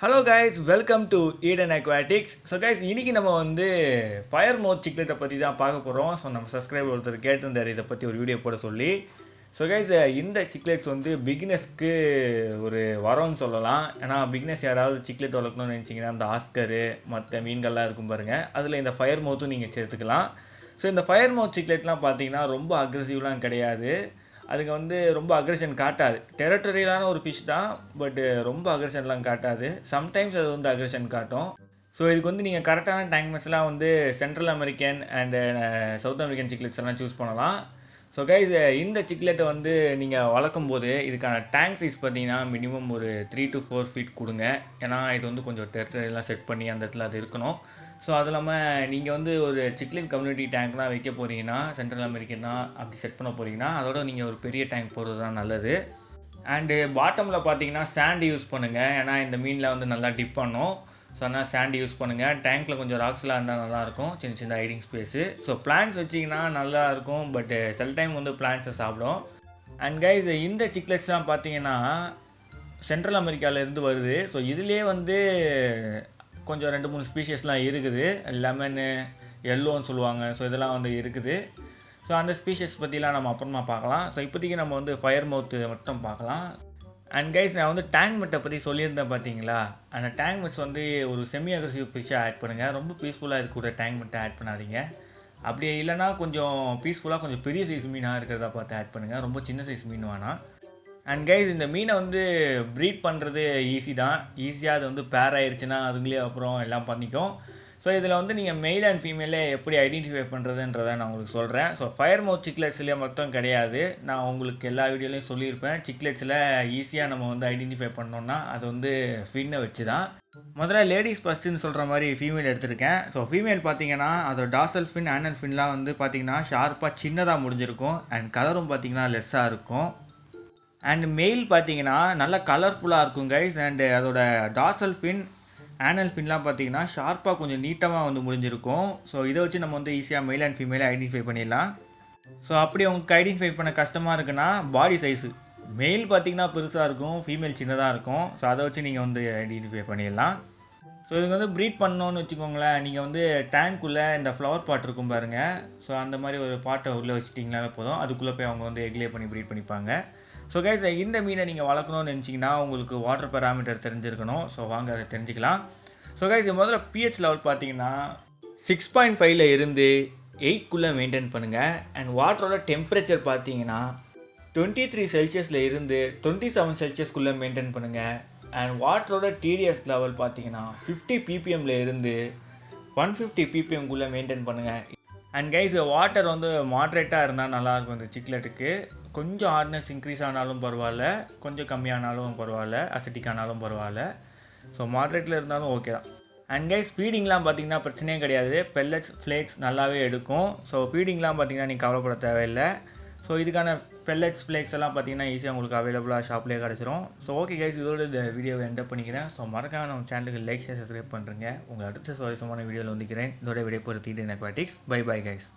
Hello guys, welcome to Eden aquatics. So guys, இன்றைக்கி நம்ம fire மவுத் சிக்லெட்டை பற்றி தான் பார்க்க போகிறோம். ஸோ நம்ம சப்ஸ்கிரைபர் ஒருத்தர் கேட்டிருந்தார் இதை பற்றி ஒரு வீடியோ போட சொல்லி. ஸோ கைஸ், இந்த சிக்லெட்ஸ் பிகினர்ஸ்க்கு ஒரு வரம்னு சொல்லலாம். ஏன்னா பிகினர்ஸ் யாராவது சிக்லெட் வளர்க்கணும்னு நினச்சிங்கன்னா அந்த ஆஸ்கரு மற்ற மீன்கள்லாம் இருக்கும் பாருங்கள், அதில் இந்த ஃபயர் மவுத்தும் நீங்கள் சேர்த்துக்கலாம். ஸோ இந்த ஃபயர் மவுத் சிக்லெட்லாம் பார்த்தீங்கன்னா ரொம்ப அக்ரெசிவ்லாம் கிடையாது. அதுக்கு ரொம்ப அக்ரெஷன் காட்டாது. டெரிட்டரியலான ஒரு ஃபிஷ் தான், பட்டு ரொம்ப அக்ரெஷன்லாம் காட்டாது. சம்டைம்ஸ் அது அக்ரெஷன் காட்டும். ஸோ இதுக்கு நீங்கள் கரெக்டான டேங்க் மெஸ்லாம் central American and South American cichlids எல்லாம் சூஸ் பண்ணலாம். ஸோ கைஸ், இந்த சிக்லெட்டை நீங்கள் வளர்க்கும் போது இதுக்கான டேங்க் சைஸ் பார்த்தீங்கன்னா மினிமம் ஒரு 3 to 4 feet கொடுங்க. ஏன்னா இது கொஞ்சம் டெரிட்டரியெல்லாம் செட் பண்ணி அந்த இடத்துல அது இருக்கணும். ஸோ அது இல்லாமல் நீங்கள் ஒரு சிக்லின் கம்யூனிட்டி டேங்க்லாம் வைக்க போகிறீங்கன்னா, சென்ட்ரல் அமெரிக்கனா அப்படி செட் பண்ண போகிறீங்கன்னா அதோட நீங்கள் ஒரு பெரிய டேங்க் போடுறது தான் நல்லது. அண்டு பாட்டமில் பார்த்தீங்கன்னா சாண்ட் யூஸ் பண்ணுங்கள். ஏன்னா இந்த மீனில் நல்லா டிப் பண்ணும். ஸோ அதனால் சாண்ட் யூஸ் பண்ணுங்கள். டேங்க்கில் கொஞ்சம் ராக்ஸ்லாம் இருந்தால் நல்லாயிருக்கும், சின்ன சின்ன ஹைடிங் ஸ்பேஸு. ஸோ பிளான்ஸ் வச்சிங்கன்னா நல்லாயிருக்கும், பட்டு சில டைம் பிளான்ஸை சாப்பிடும். அண்ட் கைஸ், இந்த சிக்லெட்ஸ்லாம் பார்த்தீங்கன்னா சென்ட்ரல் அமெரிக்காவிலேருந்து வருது. ஸோ இதுலேயே கொஞ்சம் 2-3 ஸ்பீஷஸ்லாம் இருக்குது. லெமனு, எல்லோன்னு சொல்லுவாங்க. ஸோ இதெல்லாம் இருக்குது. ஸோ அந்த ஸ்பீஷஸ் பற்றிலாம் நம்ம அப்புறமா பார்க்கலாம். ஸோ இப்போதைக்கு நம்ம ஃபயர் மவுத்து மட்டும் பார்க்கலாம். அண்ட் கைஸ், நான் டேங்க் மெட்டை பற்றி சொல்லியிருந்தேன் பார்த்தீங்களா, அந்த டேங்க் மெட்ஸ் ஒரு செமி அக்ரெசிவ் ஃபிஷ்ஷாக ஆட் பண்ணுங்கள். ரொம்ப பீஸ்ஃபுல்லாக இருக்கக்கூடிய டேங்க் மெட்டை ஆட் பண்ணாதீங்க. அப்படி இல்லைனா கொஞ்சம் பீஸ்ஃபுல்லாக கொஞ்சம் பெரிய சைஸ் மீனாக இருக்கிறதா பார்த்து ஆட் பண்ணுங்கள். ரொம்ப சின்ன சைஸ் மீன் வேணாம். அண்ட் கைஸ், இந்த மீனை ப்ரீட் பண்ணுறது ஈஸி தான். ஈஸியாக அது பேர் ஆயிடுச்சுன்னா அதுங்களே அப்புறம் எல்லாம் பண்ணிக்கும். ஸோ இதில் நீங்கள் மெயில் அண்ட் ஃபீமேலே எப்படி ஐடென்டிஃபை பண்ணுறதுன்றதை நான் உங்களுக்கு சொல்கிறேன். ஸோ ஃபயர் மவுத் சிக்லெட்ஸ்லேயே மட்டும் கிடையாது, நான் உங்களுக்கு எல்லா வீடியோலையும் சொல்லியிருப்பேன். சிக்லெட்ஸில் ஈஸியாக நம்ம ஐடென்டிஃபை பண்ணோன்னா அது ஃபின்னை வச்சு தான். முதல்ல லேடிஸ் ஃபஸ்ட்டுன்னு சொல்கிற மாதிரி ஃபீமேல் எடுத்திருக்கேன். ஸோ ஃபீமேல் பார்த்தீங்கன்னா அதோட டார்சல் ஃபின், ஆனல் ஃபின்லாம் பார்த்தீங்கன்னா ஷார்ப்பாக சின்னதாக முடிஞ்சிருக்கும். அண்ட் கலரும் பார்த்தீங்கன்னா லெஸ்ஸாக இருக்கும். அண்ட் மெயில் பார்த்தீங்கன்னா நல்லா கலர்ஃபுல்லாக இருக்கும் கைஸ். அண்டு அதோட டார்சல் ஃபின், ஆனல் ஃபின்லாம் பார்த்தீங்கன்னா ஷார்ப்பாக கொஞ்சம் நீட்டமாக முடிஞ்சிருக்கும். ஸோ இதை வச்சு நம்ம ஈஸியாக மெயில் அண்ட் ஃபீமேலை ஐடென்டிஃபை பண்ணிடலாம். ஸோ அப்படி உங்களுக்கு ஐடென்டிஃபை பண்ண கஷ்டமாக இருக்குன்னா பாடி சைஸு, மெயில் பார்த்தீங்கன்னா பெருசாக இருக்கும், ஃபீமேல் சின்னதாக இருக்கும். ஸோ அதை வச்சு நீங்கள் ஐடென்டிஃபை பண்ணிடலாம். ஸோ இதுக்கு ப்ரீட் பண்ணோன்னு வச்சுக்கோங்களேன், நீங்கள் டேங்க்குள்ளே இந்த ஃப்ளவர் பாட் இருக்கும் பாருங்கள். ஸோ அந்த மாதிரி ஒரு பாட்டை உள்ளே வச்சுட்டிங்கனாலே போதும், அதுக்குள்ளே போய் அவங்க எக்லே பண்ணி ப்ரீட் பண்ணிப்பாங்க. ஸோ கைஸ், இந்த மீனை நீங்கள் வளர்க்கணும்னு நினச்சிங்கன்னா உங்களுக்கு வாட்டர் பேராமீட்டர் தெரிஞ்சிருக்கணும். ஸோ வாங்க அதை தெரிஞ்சுக்கலாம். ஸோ கைஸ், முதல்ல பிஹெச் லெவல் பார்த்தீங்கன்னா 6.5 இருந்து 8 மெயின்டைன் பண்ணுங்கள். அண்ட் வாட்டரோட டெம்பரேச்சர் பார்த்தீங்கன்னா 23 செல்சியஸில் இருந்து 27 செல்சியஸ்க்குள்ளே மெயின்டைன் பண்ணுங்கள். அண்ட் வாட்டரோட டிடிஎஸ் லெவல் பார்த்தீங்கன்னா 50 ppmல இருந்து 150 ppmக்குள்ளே மெயின்டைன் பண்ணுங்கள். அண்ட் கைஸ், வாட்டர் மாட்ரேட்டாக இருந்தால் நல்லாயிருக்கும் இந்த சிக்லெட்டுக்கு. கொஞ்சம் ஹார்ட்னஸ் இன்க்ரீஸ் ஆனாலும் பரவாயில்ல, கொஞ்சம் கம்மியானாலும் பரவாயில்ல, அசிட்டிக் ஆனாலும் பரவாயில்ல. ஸோ மாட்ரேட்டில் இருந்தாலும் ஓகே தான். அண்ட் கைஸ், ஃபீடிங்லாம் பார்த்தீங்கன்னா பிரச்சனையே கிடையாது. பெல்லட்ஸ், ஃப்ளேக்ஸ் நல்லாவே எடுக்கும். ஸோ ஃபீடிங்லாம் பார்த்தீங்கன்னா நீங்கள் கவலைப்பட தேவையில்லை. ஸோ இதுக்கான பெல்லட்ஸ், ஃப்ளேக்ஸ் எல்லாம் பார்த்தீங்கன்னா ஈஸியாக உங்களுக்கு அவைலபிளாக ஷாப்லேயே கிடச்சிரும். ஸோ ஓகே கைஸ், இதோட இந்த வீடியோவை எண்ட் பண்ணிக்கிறேன். ஸோ மறக்காம நம்ம சேனலுக்கு லைக், ஷேர், சப்ஸ்கிரைப் பண்ணுறேங்க. உங்கள் அடுத்த சுவாரஸ்யமான வீடியோவில் வந்துக்கிறேன். இதோட விடைபெறுவது Eden Aquatics. Bye bye guys.